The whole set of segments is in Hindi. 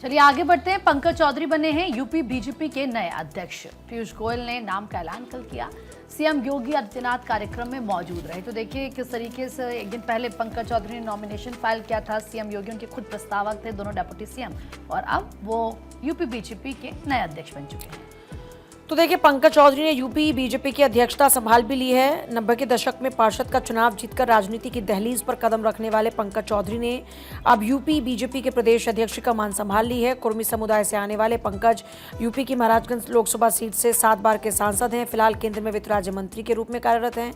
चलिए आगे बढ़ते हैं। पंकज चौधरी बने हैं यूपी बीजेपी के नए अध्यक्ष। पीयूष गोयल ने नाम का ऐलान कल किया। सीएम योगी आदित्यनाथ कार्यक्रम में मौजूद रहे। तो देखिए किस तरीके से एक दिन पहले पंकज चौधरी ने नॉमिनेशन फाइल किया था। सीएम योगी उनके खुद प्रस्तावक थे, दोनों डेप्यूटी सीएम, और अब वो यूपी बीजेपी के नए अध्यक्ष बन चुके हैं। तो देखिए, पंकज चौधरी ने यूपी बीजेपी की अध्यक्षता संभाल भी ली है। 90 के दशक में पार्षद का चुनाव जीतकर राजनीति की दहलीज पर कदम रखने वाले पंकज चौधरी ने अब यूपी बीजेपी के प्रदेश अध्यक्ष का मान संभाल ली है। कुर्मी समुदाय से आने वाले पंकज यूपी की महाराजगंज लोकसभा सीट से 7 बार के सांसद हैं। फिलहाल केंद्र में वित्त राज्य मंत्री के रूप में कार्यरत हैं।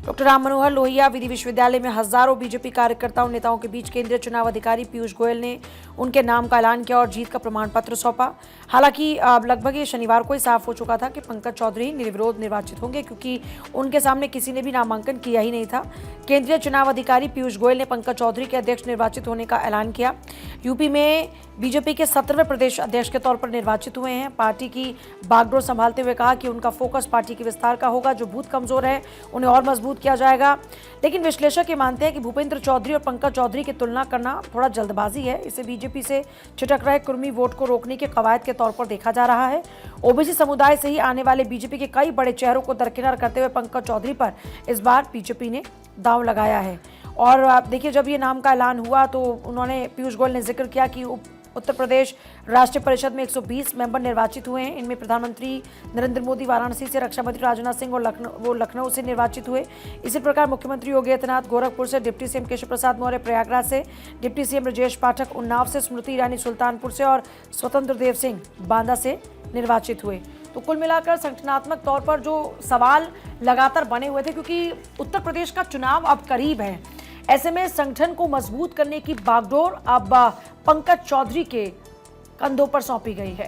डॉक्टर राम मनोहर लोहिया विधि विश्वविद्यालय में हजारों बीजेपी कार्यकर्ताओं नेताओं के बीच केंद्रीय चुनाव अधिकारी पीयूष गोयल ने उनके नाम का ऐलान किया और जीत का प्रमाण पत्र सौंपा। हालांकि लगभग ये शनिवार को ही साफ हो चुका था कि पंकज चौधरी निर्विरोध निर्वाचित होंगे, क्योंकि उनके सामने किसी ने भी नामांकन किया ही नहीं था। केंद्रीय चुनाव अधिकारी पीयूष गोयल ने पंकज चौधरी के अध्यक्ष निर्वाचित होने का ऐलान किया। यूपी में बीजेपी के 17वें प्रदेश अध्यक्ष के तौर पर निर्वाचित हुए हैं। पार्टी की बागडोर संभालते हुए कहा कि उनका फोकस पार्टी के विस्तार का होगा। जो बूथ कमजोर है उन्हें और मजबूत किया जाएगा। लेकिन विश्लेषक ये मानते हैं कि भूपेंद्र चौधरी और पंकज चौधरी की तुलना करना थोड़ा जल्दबाजी है। इसे बीजेपी से छिटक रहे कुर्मी वोट को रोकने के कवायद के तौर पर देखा जा रहा है। ओबीसी समुदाय से ही आने वाले बीजेपी के कई बड़े चेहरों को दरकिनार करते हुए पंकज चौधरी पर इस बार बीजेपी ने दांव लगाया है। और आप देखिए, जब ये नाम का ऐलान हुआ तो उन्होंने पीयूष गोयल ने जिक्र किया कि उत्तर प्रदेश राष्ट्रीय परिषद में 120 मेंबर निर्वाचित हुए हैं। इनमें प्रधानमंत्री नरेंद्र मोदी वाराणसी से, रक्षा मंत्री राजनाथ सिंह और लखनऊ से निर्वाचित हुए। इसी प्रकार मुख्यमंत्री योगी आदित्यनाथ गोरखपुर से, डिप्टी सीएम केशव प्रसाद मौर्य प्रयागराज से, डिप्टी सीएम ब्रजेश पाठक उन्नाव से, स्मृति ईरानी सुल्तानपुर से और स्वतंत्र देव सिंह बांदा से निर्वाचित हुए। तो कुल मिलाकर संगठनात्मक तौर पर जो सवाल लगातार बने हुए थे, क्योंकि उत्तर प्रदेश का चुनाव अब करीब है, ऐसे में संगठन को मजबूत करने की बागडोर अब पंकज चौधरी के कंधों पर सौंपी गई है।